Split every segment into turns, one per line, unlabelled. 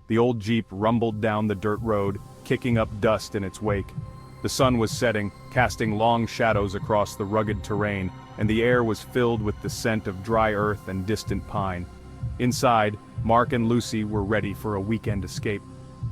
The old Jeep rumbled down the dirt road, kicking up dust in its wake. The sun was setting, casting long shadows across the rugged terrain, and the air was filled with the scent of dry earth and distant pine. Inside, Mark and Lucy were ready for a weekend escape.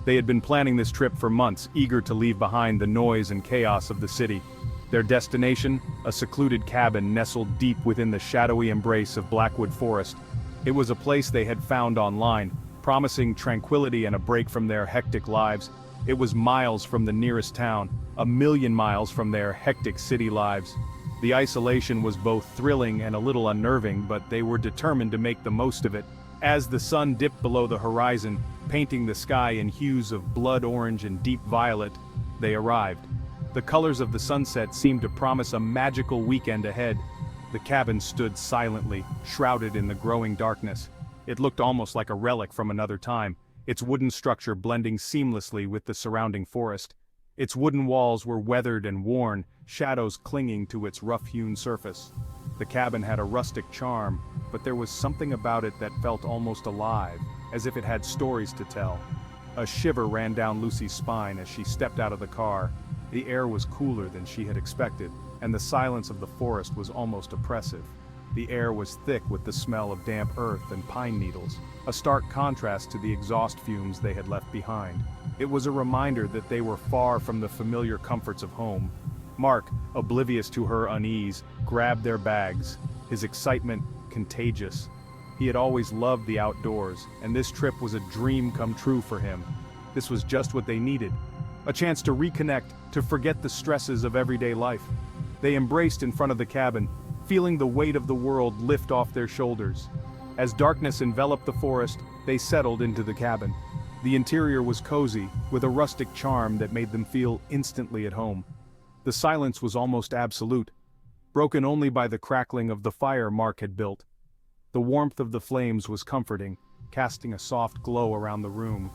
They had been planning this trip for months, eager to leave behind the noise and chaos of the city. Their destination, a secluded cabin nestled deep within the shadowy embrace of Blackwood Forest. It was a place they had found online, promising tranquility and a break from their hectic lives. It was miles from the nearest town, a million miles from their hectic city lives. The isolation was both thrilling and a little unnerving, but they were determined to make the most of it. As the sun dipped below the horizon, painting the sky in hues of blood orange and deep violet, they arrived. The colors of the sunset seemed to promise a magical weekend ahead. The cabin stood silently, shrouded in the growing darkness. It looked almost like a relic from another time, its wooden structure blending seamlessly with the surrounding forest. Its wooden walls were weathered and worn, shadows clinging to its rough-hewn surface. The cabin had a rustic charm, but there was something about it that felt almost alive, as if it had stories to tell. A shiver ran down Lucy's spine as she stepped out of the car. The air was cooler than she had expected, and the silence of the forest was almost oppressive. The air was thick with the smell of damp earth and pine needles, a stark contrast to the exhaust fumes they had left behind. It was a reminder that they were far from the familiar comforts of home. Mark, oblivious to her unease, grabbed their bags, his excitement contagious. He had always loved the outdoors, and this trip was a dream come true for him. This was just what they needed. A chance to reconnect, to forget the stresses of everyday life. They embraced in front of the cabin, feeling the weight of the world lift off their shoulders. As darkness enveloped the forest, they settled into the cabin. The interior was cozy, with a rustic charm that made them feel instantly at home. The silence was almost absolute, broken only by the crackling of the fire Mark had built. The warmth of the flames was comforting, casting a soft glow around the room.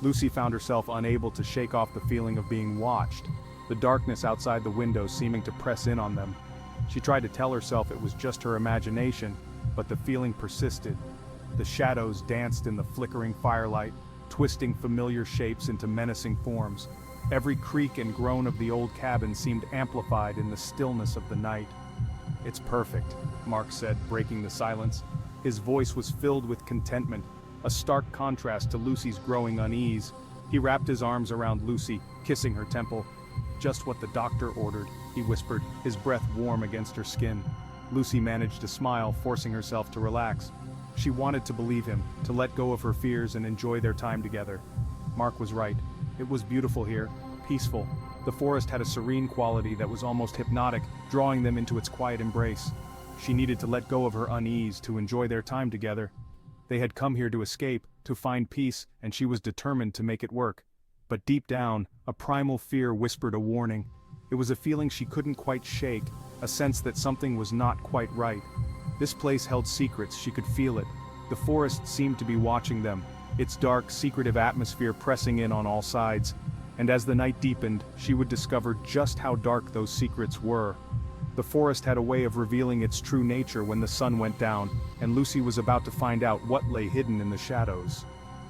Lucy found herself unable to shake off the feeling of being watched, the darkness outside the window seeming to press in on them. She tried to tell herself it was just her imagination, but the feeling persisted. The shadows danced in the flickering firelight, twisting familiar shapes into menacing forms. Every creak and groan of the old cabin seemed amplified in the stillness of the night. "It's perfect," Mark said, breaking the silence. His voice was filled with contentment, a stark contrast to Lucy's growing unease. He wrapped his arms around Lucy, kissing her temple. "Just what the doctor ordered," he whispered, his breath warm against her skin. Lucy managed to smile, forcing herself to relax. She wanted to believe him, to let go of her fears and enjoy their time together. Mark was right. It was beautiful here, peaceful. The forest had a serene quality that was almost hypnotic, drawing them into its quiet embrace. She needed to let go of her unease to enjoy their time together. They had come here to escape, to find peace, and she was determined to make it work. But deep down, a primal fear whispered a warning. It was a feeling she couldn't quite shake, a sense that something was not quite right. This place held secrets, she could feel it. The forest seemed to be watching them, its dark, secretive atmosphere pressing in on all sides. And as the night deepened, she would discover just how dark those secrets were. The forest had a way of revealing its true nature when the sun went down, and Lucy was about to find out what lay hidden in the shadows.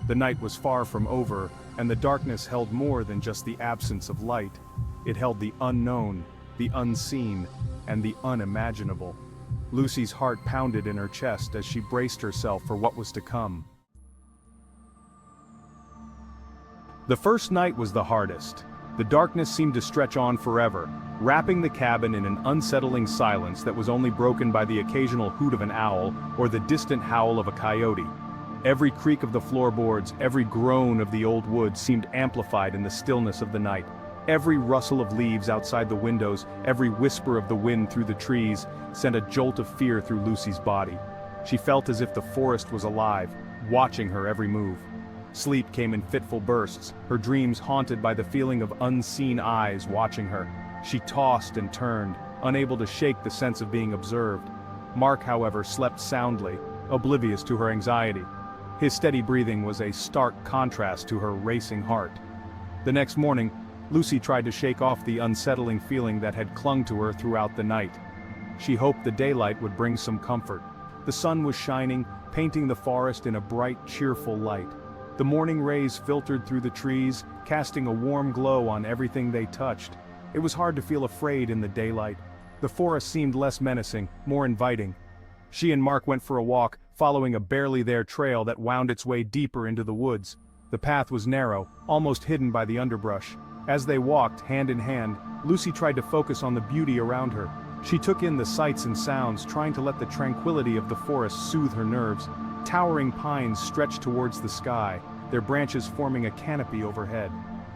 The night was far from over, and the darkness held more than just the absence of light. It held the unknown, the unseen, and the unimaginable. Lucy's heart pounded in her chest as she braced herself for what was to come. The first night was the hardest. The darkness seemed to stretch on forever, wrapping the cabin in an unsettling silence that was only broken by the occasional hoot of an owl or the distant howl of a coyote. Every creak of the floorboards, every groan of the old wood seemed amplified in the stillness of the night. Every rustle of leaves outside the windows, every whisper of the wind through the trees, sent a jolt of fear through Lucy's body. She felt as if the forest was alive, watching her every move. Sleep came in fitful bursts, her dreams haunted by the feeling of unseen eyes watching her. She tossed and turned, unable to shake the sense of being observed. Mark, however, slept soundly, oblivious to her anxiety. His steady breathing was a stark contrast to her racing heart. The next morning, Lucy tried to shake off the unsettling feeling that had clung to her throughout the night. She hoped the daylight would bring some comfort. The sun was shining, painting the forest in a bright, cheerful light. The morning rays filtered through the trees, casting a warm glow on everything they touched. It was hard to feel afraid in the daylight. The forest seemed less menacing, more inviting. She and Mark went for a walk, following a barely there trail that wound its way deeper into the woods. The path was narrow, almost hidden by the underbrush. As they walked, hand in hand, Lucy tried to focus on the beauty around her. She took in the sights and sounds, trying to let the tranquility of the forest soothe her nerves. Towering pines stretched towards the sky, their branches forming a canopy overhead.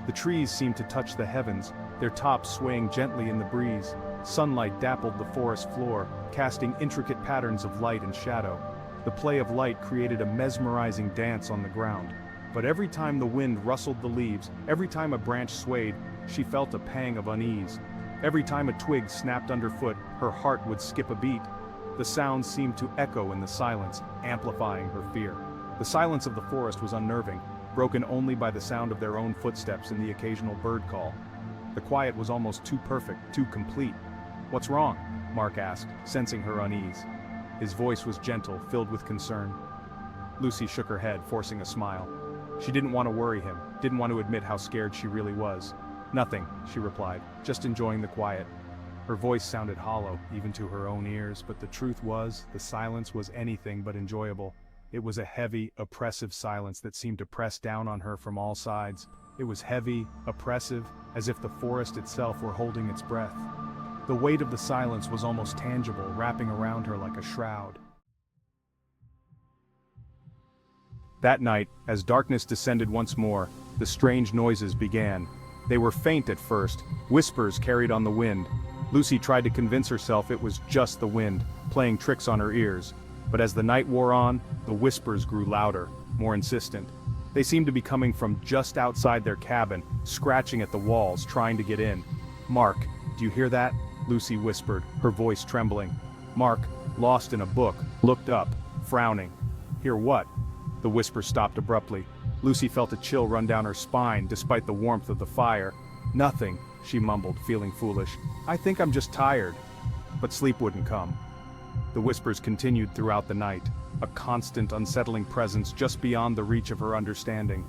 The trees seemed to touch the heavens, their tops swaying gently in the breeze. Sunlight dappled the forest floor, casting intricate patterns of light and shadow. The play of light created a mesmerizing dance on the ground. But every time the wind rustled the leaves, every time a branch swayed, she felt a pang of unease. Every time a twig snapped underfoot, her heart would skip a beat. The sounds seemed to echo in the silence, amplifying her fear. The silence of the forest was unnerving, broken only by the sound of their own footsteps and the occasional bird call. The quiet was almost too perfect, too complete. "What's wrong?" Mark asked, sensing her unease. His voice was gentle, filled with concern. Lucy shook her head, forcing a smile. She didn't want to worry him, didn't want to admit how scared she really was. "Nothing," she replied, "just enjoying the quiet." Her voice sounded hollow, even to her own ears, but the truth was, the silence was anything but enjoyable. It was a heavy, oppressive silence that seemed to press down on her from all sides. It was heavy, oppressive, as if the forest itself were holding its breath. The weight of the silence was almost tangible, wrapping around her like a shroud. That night, as darkness descended once more, the strange noises began. They were faint at first, whispers carried on the wind. Lucy tried to convince herself it was just the wind, playing tricks on her ears. But as the night wore on, the whispers grew louder, more insistent. They seemed to be coming from just outside their cabin, scratching at the walls, trying to get in. "Mark, do you hear that?" Lucy whispered, her voice trembling. Mark, lost in a book, looked up, frowning. "Hear what?" The whisper stopped abruptly. Lucy felt a chill run down her spine, despite the warmth of the fire. "Nothing," she mumbled, feeling foolish. "I think I'm just tired." But sleep wouldn't come. The whispers continued throughout the night, a constant, unsettling presence just beyond the reach of her understanding.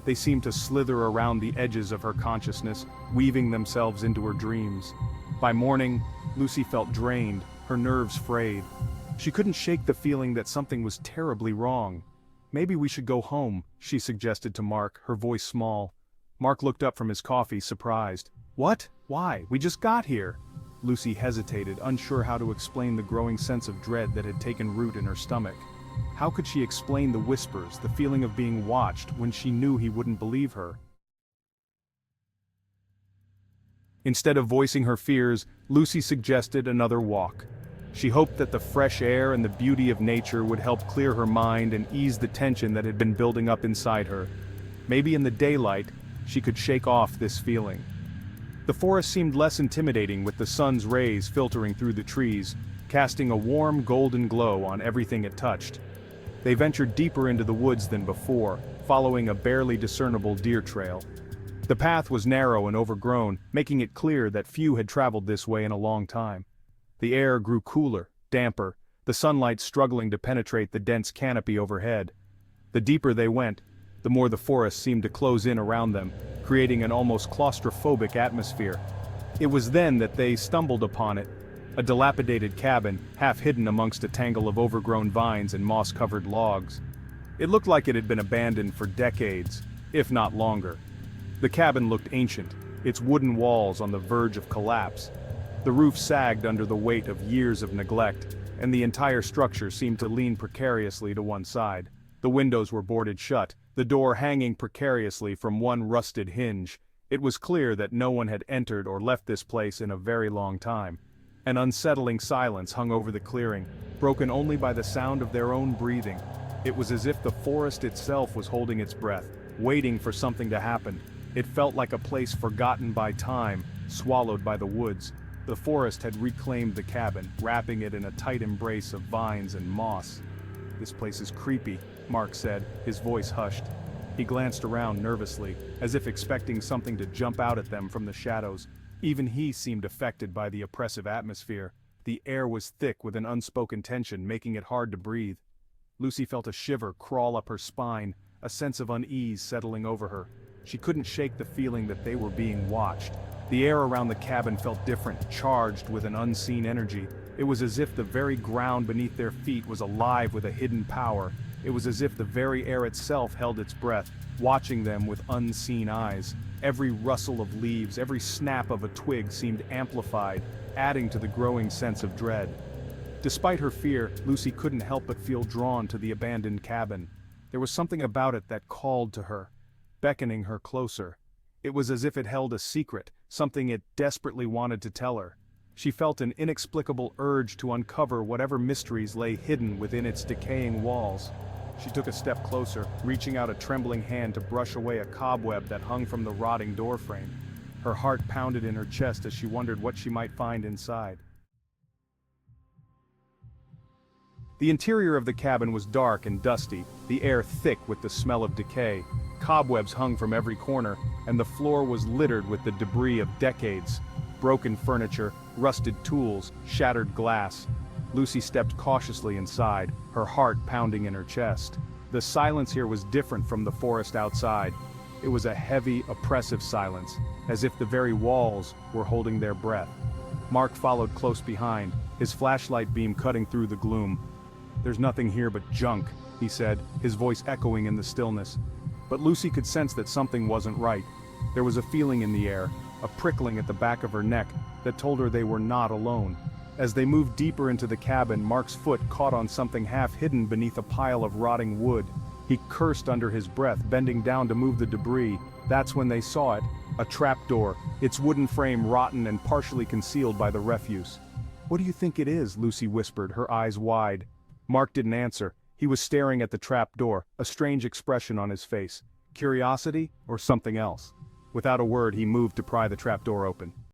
They seemed to slither around the edges of her consciousness, weaving themselves into her dreams. By morning, Lucy felt drained, her nerves frayed. She couldn't shake the feeling that something was terribly wrong. "Maybe we should go home," she suggested to Mark, her voice small. Mark looked up from his coffee, surprised. "What? Why? We just got here." Lucy hesitated, unsure how to explain the growing sense of dread that had taken root in her stomach. How could she explain the whispers, the feeling of being watched, when she knew he wouldn't believe her? Instead of voicing her fears, Lucy suggested another walk. She hoped that the fresh air and the beauty of nature would help clear her mind and ease the tension that had been building up inside her. Maybe in the daylight, she could shake off this feeling. The forest seemed less intimidating with the sun's rays filtering through the trees, casting a warm golden glow on everything it touched. They ventured deeper into the woods than before, following a barely discernible deer trail. The path was narrow and overgrown, making it clear that few had traveled this way in a long time. The air grew cooler, damper, the sunlight struggling to penetrate the dense canopy overhead. The deeper they went, the more the forest seemed to close in around them, creating an almost claustrophobic atmosphere. It was then that they stumbled upon it, a dilapidated cabin, half hidden amongst a tangle of overgrown vines and moss-covered logs. It looked like it had been abandoned for decades, if not longer. The cabin looked ancient, its wooden walls on the verge of collapse. The roof sagged under the weight of years of neglect, and the entire structure seemed to lean precariously to one side. The windows were boarded shut, the door hanging precariously from one rusted hinge. It was clear that no one had entered or left this place in a very long time. An unsettling silence hung over the clearing, broken only by the sound of their own breathing. It was as if the forest itself was holding its breath, waiting for something to happen. It felt like a place forgotten by time, swallowed by the woods. The forest had reclaimed the cabin, wrapping it in a tight embrace of vines and moss. "This place is creepy," Mark said, his voice hushed. He glanced around nervously, as if expecting something to jump out at them from the shadows. Even he seemed affected by the oppressive atmosphere. The air was thick with an unspoken tension, making it hard to breathe. Lucy felt a shiver crawl up her spine, a sense of unease settling over her. She couldn't shake the feeling that they were being watched. The air around the cabin felt different, charged with an unseen energy. It was as if the very ground beneath their feet was alive with a hidden power. It was as if the very air itself held its breath, watching them with unseen eyes. Every rustle of leaves, every snap of a twig seemed amplified, adding to the growing sense of dread. Despite her fear, Lucy couldn't help but feel drawn to the abandoned cabin. There was something about it that called to her, beckoning her closer. It was as if it held a secret, something it desperately wanted to tell her. She felt an inexplicable urge to uncover whatever mysteries lay hidden within its decaying walls. She took a step closer, reaching out a trembling hand to brush away a cobweb that hung from the rotting doorframe. Her heart pounded in her chest as she wondered what she might find inside. The interior of the cabin was dark and dusty, the air thick with the smell of decay. Cobwebs hung from every corner, and the floor was littered with the debris of decades. Broken furniture, rusted tools, shattered glass. Lucy stepped cautiously inside, her heart pounding in her chest. The silence here was different from the forest outside. It was a heavy, oppressive silence, as if the very walls were holding their breath. Mark followed close behind, his flashlight beam cutting through the gloom. "There's nothing here but junk," he said, his voice echoing in the stillness. But Lucy could sense that something wasn't right. There was a feeling in the air, a prickling at the back of her neck, that told her they were not alone. As they moved deeper into the cabin, Mark's foot caught on something half hidden beneath a pile of rotting wood. He cursed under his breath, bending down to move the debris. That's when they saw it, a trapdoor, its wooden frame rotten and partially concealed by the refuse. "What do you think it is?" Lucy whispered, her eyes wide. Mark didn't answer. He was staring at the trapdoor, a strange expression on his face. Curiosity, or something else? Without a word, he moved to pry the trapdoor open.